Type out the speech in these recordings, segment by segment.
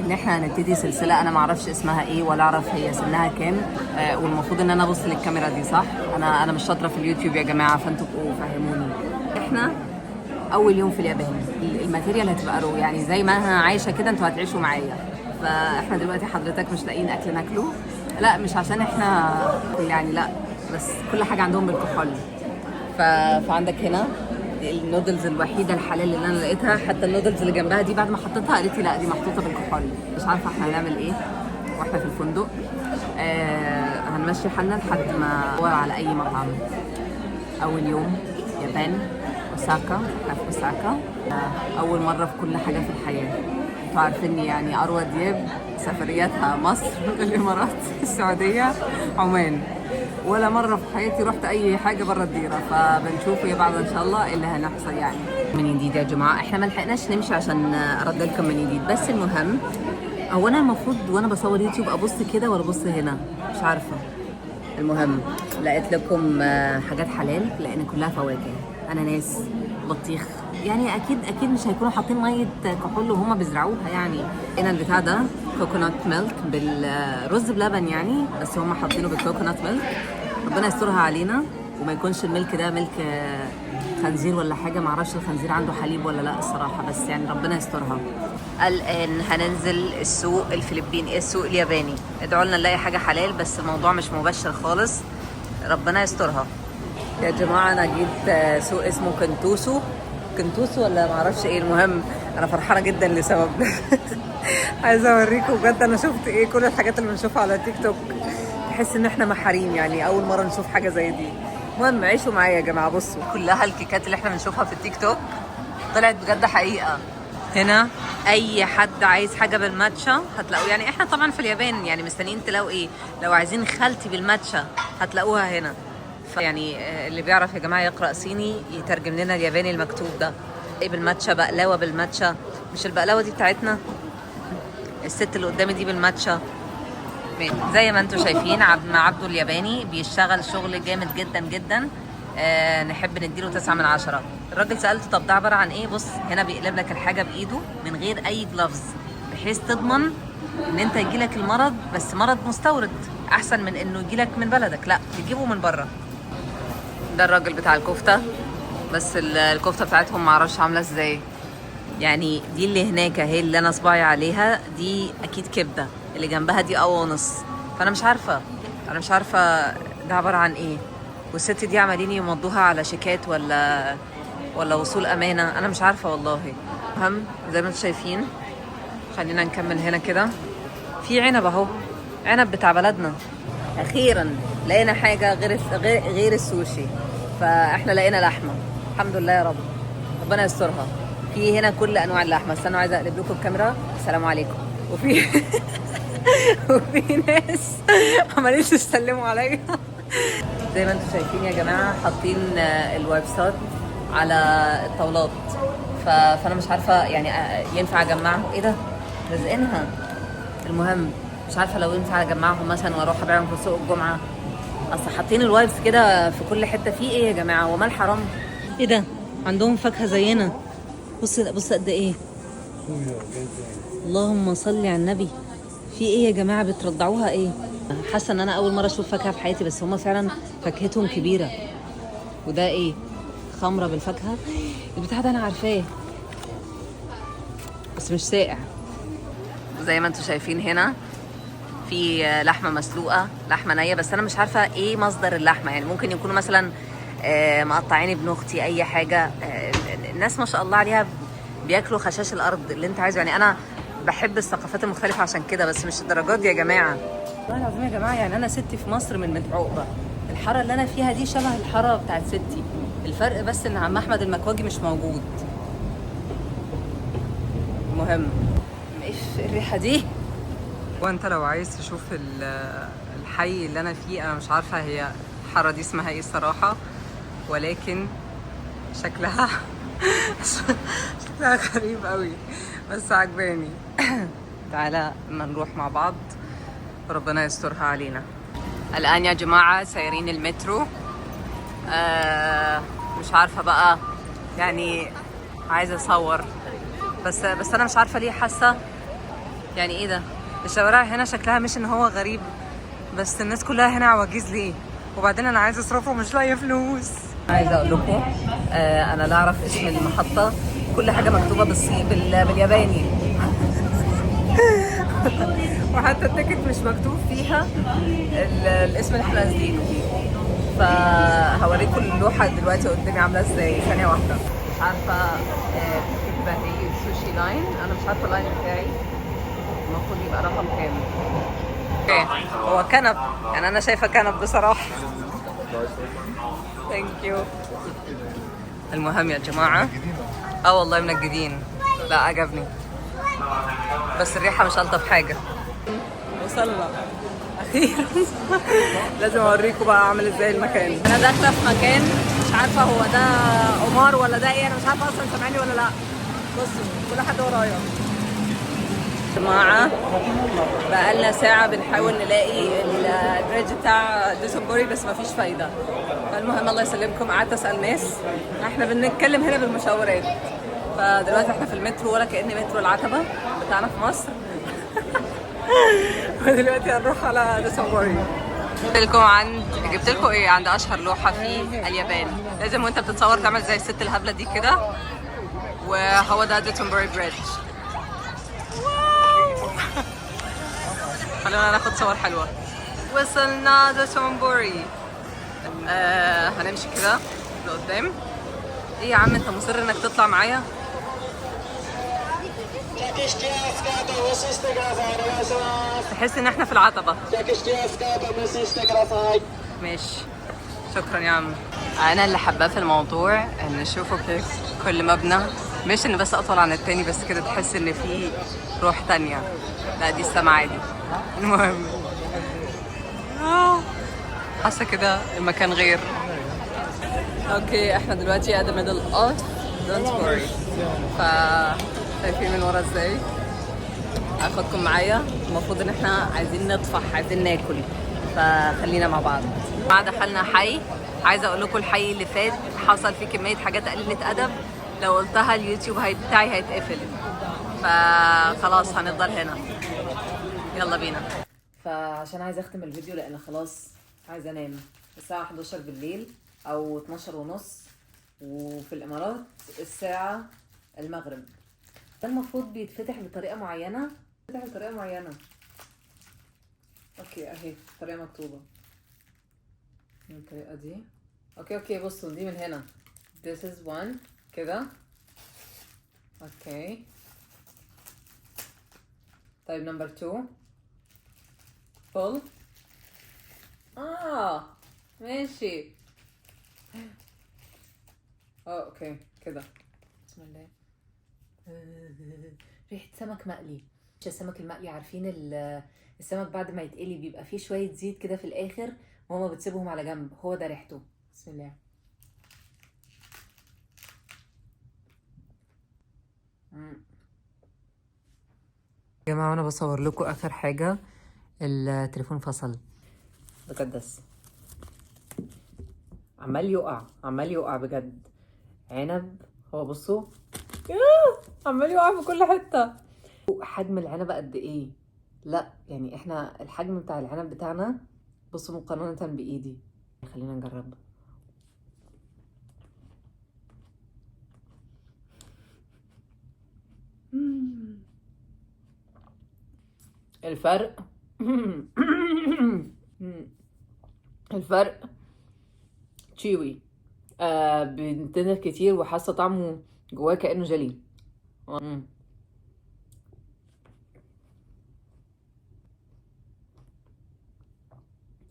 ان احنا هنبتدي سلسله انا ما اعرفش اسمها ايه ولا اعرف هي سنها كام. والمفروض ان انا ابص للكاميرا دي صح. انا مش شاطره في اليوتيوب يا جماعه، فانتوا تبقوا فهموني. احنا اول يوم في اليابان، الماتيريال هتبقى رو، يعني زي ما انا عايشه كده انتوا هتعيشوا معايا. فاحنا دلوقتي حضرتك مش لاقيين اكل ناكله، لا مش عشان احنا يعني، لا بس كل حاجه عندهم بالكحول. فعندك هنا النودلز الوحيده الحلال اللي انا لقيتها، حتى النودلز اللي جنبها دي بعد ما حطيتها قالت لي لا دي محطوطه بالكحول. مش عارفه احنا هنعمل ايه واحنا في الفندق. هنمشي حالنا لحد ما ندور على اي مطعم. اول يوم يابان، اوساكا. احنا في اوساكا. اول مره في كل حاجه في الحياه. انتوا عارفيني يعني اروى دياب سفرياتها مصر، الامارات، السعوديه، عمان. ولا مره في حياتي رحت اي حاجه بره الديره، فبنشوف يا بعض ان شاء الله ايه اللي هنحصل يعني. من جديد يا جماعه، احنا ما لحقناش نمشي عشان ارد لكم من جديد، بس المهم هو انا المفروض وانا بصور يوتيوب ابص كده ولا ابص هنا، مش عارفه. المهم لقيت لكم حاجات حلال لان كلها فواكه، اناناس، بطيخ، يعني اكيد مش هيكونوا حاطين ميه كحول وهم بيزرعوها يعني. هنا البتاع ده كوكونات ميلك بالرز بلبن يعني، بس هم حاطينه بالكوكونات ميلك. ربنا يسترها علينا وما يكونش الملك ده ملك خنزير ولا حاجه. معرفش الخنزير عنده حليب ولا لا الصراحه، بس يعني ربنا يسترها. الان هننزل السوق الفلبيني، السوق الياباني. ادعوا لنا نلاقي حاجه حلال، بس الموضوع مش مبشر خالص، ربنا يسترها. يا جماعه انا جيت سوق اسمه كنتوسو ولا معرفش ايه. المهم انا فرحانه جدا لسبب عايزه اوريكم بجد انا شفت ايه. كل الحاجات اللي بنشوفها على تيك توك تحس ان احنا محارين يعني، اول مره نشوف حاجه زي دي. المهم عيشوا معايا يا جماعه. بصوا كلها الكيكات اللي احنا بنشوفها في التيك توك طلعت بجد حقيقه. هنا اي حد عايز حاجه بالماتشا هتلاقوه، يعني احنا طبعا في اليابان يعني مستنيين تلاقوا ايه. لو عايزين خالتي بالماتشا هتلاقوها هنا. يعني اللي بيعرف يا جماعه يقرا صيني يترجم لنا الياباني المكتوب ده. ايه بالماتشا؟ بقلاوه بالماتشا. مش البقلاوه دي بتاعتنا، الست اللي قدامي دي بالماتشا. زي ما انتم شايفين مع عبده الياباني بيشتغل شغل جامد جدا جدا. نحب نديله 9/10. الراجل سألته طب ده عبارة عن ايه؟ بص هنا بيقلب لك الحاجة بإيده من غير أي جلافز، بحيث تضمن ان انت يجيلك المرض، بس مرض مستورد احسن من انه يجيلك من بلدك، لا تجيبه من بره. ده الراجل بتاع الكفتة، بس الكفتة بتاعتهم معرفش عاملة ازاي يعني. دي اللي هناك اهي اللي انا صباعي عليها دي اكيد كبدة، اللي جنبها دي قوانص. فانا مش عارفة ده عبارة عن ايه. والست دي عمالين يمضوها على شيكات ولا وصول امانة، انا مش عارفة والله. المهم زي ما انتم شايفين، خلينا نكمل هنا كده. في عنب اهو، عنب بتاع بلدنا. اخيرا لقينا حاجة غير السوشي. فاحنا لقينا لحمة الحمد لله يا رب، ربنا يسترها. في هنا كل انواع اللحمة. استنوا عايزة اقلب لكم الكاميرا. السلام عليكم. وفي ناس عمالين يسلموا عليا. زي ما انتم شايفين يا جماعه حاطين الويب سايت على الطاولات. فانا مش عارفه يعني ينفع اجمعهم. ايه ده لازقينها. المهم مش عارفه لو ينفع اجمعهم مثلا واروح ابيعهم في سوق الجمعه. اصل حاطين الوايبس كده في كل حته. في ايه يا جماعه وما الحرام؟ ايه ده عندهم فاكهه زينا. بص قد ايه. اللهم صل على النبي. في ايه يا جماعه بترضعوها ايه؟ حاسه ان انا اول مره اشوف فاكهه في حياتي، بس هم فعلا فاكهتهم كبيره. وده ايه؟ خمره بالفاكهه. البتاع ده انا عارفاه بس مش ساقع. زي ما انتم شايفين هنا في لحمه مسلوقه، لحمه نيه، بس انا مش عارفه ايه مصدر اللحمه. يعني ممكن يكونوا مثلا مقطعين ابن اختي اي حاجه. الناس ما شاء الله عليها بياكلوا خشاش الارض اللي انت عايزه. يعني انا بحب الثقافات المختلفه عشان كده، بس مش الدرجات دي يا جماعه. والله العظيم يا جماعه يعني انا ستي في مصر من عقبه. الحاره اللي انا فيها دي شبه الحاره بتاعت ستي، الفرق بس ان عم احمد المكواجي مش موجود. المهم ايش الريحه دي. وانت لو عايز تشوف الحي اللي انا فيه، انا مش عارفه هي الحاره دي اسمها ايه الصراحه، ولكن شكلها شكلها غريب قوي بس عجباني. تعالى اما نروح مع بعض وربنا يسترها علينا. الان يا جماعه سايرين المترو. مش عارفه بقى يعني، عايزه اصور بس انا مش عارفه ليه حاسه يعني ايه ده؟ الشوارع هنا شكلها مش ان هو غريب، بس الناس كلها هنا عواجيز ليه؟ وبعدين انا عايزه اصرفه ومش لاقيه فلوس. عايزه اقول لكم انا لا اعرف اسم المحطه، كل حاجه مكتوبه بالياباني. وحتى التيكت مش مكتوب فيها الاسم اللي احنا نازلينه. فهوريكم اللوحه دلوقتي قدامي عامله ازاي، ثانيه واحده. مش عارفه كاتبه ايه، سوشي لاين. انا مش عارفه اللاين بتاعي المفروض يبقى رقم كام. اوكي هو كنب، يعني انا شايفه كنب بصراحه. ثانك يو. المهم يا جماعه، والله منجدين، لا عجبني، بس الريحه مش الطف حاجه. وصلنا اخيرا. لازم اوريكم بقى اعمل ازاي المكان. انا داخله في مكان مش عارفه هو ده قمار ولا ده ايه، انا مش عارفه اصلا سامعني ولا لا. بصوا كل حد ورايا يا جماعه. بقالنا ساعه بنحاول نلاقي البريدج بتاع دوسنبوري بس مفيش فايده. فالمهم الله يسلمكم، قعدت اسال ناس، احنا بنتكلم هنا بالمشاورات. فدلوقتي احنا في المترو، ولا كأن مترو العتبه بتاعنا في مصر. ودلوقتي هنروح على دوسنبوري. جبت لكم ايه عند اشهر لوحه في اليابان. لازم وانت بتتصور تعمل زي الست الهبله دي كده، وهو ده دوسنبوري بريدج. خلونا ناخد صور حلوه. وصلنا دوسنبوري. هنمشي كده لقدام. ايه يا عم انت مصر انك تطلع معايا؟ تحس ان احنا في العتبة. ماشي شكرا يا عم. انا اللي حباه في الموضوع ان نشوفه كل مبنى، مش ان بس اطول عن التاني، بس كده تحس ان في روح تانية. لا دي السما عادي. المهم حاسه كده المكان غير. اوكي احنا دلوقتي at the middle of دوسنبوري. شايفين من ورا ازاي؟ هاخدكم معايا. المفروض ان احنا عايزين نطفح، عايزين ناكل، فخلينا مع بعض. بعد دخلنا حي. عايزه اقول لكم الحي اللي فات حصل فيه كميه حاجات قليله ادب، لو قلتها اليوتيوب بتاعي هيتقفل، فخلاص هنفضل هنا. يلا بينا. فعشان عايزه اختم الفيديو لان خلاص عايزه انام. الساعه 11 بالليل او 12 ونص، وفي الامارات الساعه المغرب. ده المفروض بيتفتح بطريقه معينه، اوكي اهي الطريقه مكتوبه الطريقه دي. اوكي بصوا دي من هنا. this is one كده. اوكي طيب نمبر 2 full. ماشي. اوكي كده. بسم الله. ريحة سمك مقلي. مش السمك المقلي، عارفين السمك بعد ما يتقلي بيبقى فيه شوية زيت كده في الآخر وهما بتسيبهم على جنب، هو ده ريحته. بسم الله. يا جماعة أنا بصور لكم آخر حاجة، التليفون فصل بجد، عمال يقع بجد. عنب، هو بصوا عمال يقع في كل حتة. حجم العنب قد ايه؟ لا يعني احنا الحجم بتاع العنب بتاعنا بصوا مقارنة بايدي. خلينا نجرب. الفرق الفرق تشيوي، بينتنر كتير وحاسه طعمه جواه كأنه جيلي.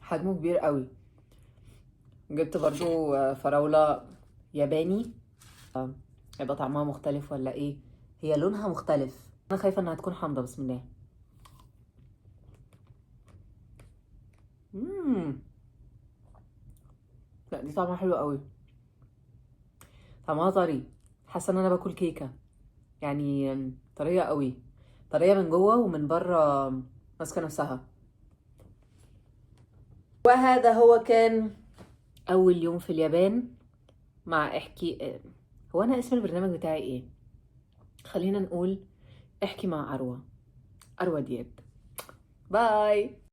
حجمه كبير قوي. جبت برضو فراولة ياباني، هيبقى طعمها مختلف ولا ايه؟ هي لونها مختلف، انا خايفة انها تكون حامضة. بسم الله. لا دي طعمها حلو قوي، طعمها طري، حاسة ان انا باكل كيكة، يعني طرية قوي، طرية من جوه ومن بره ماسكة نفسها. وهذا هو كان اول يوم في اليابان مع احكي. هو انا اسم البرنامج بتاعي ايه؟ خلينا نقول احكي مع اروى. اروى دياب. باي.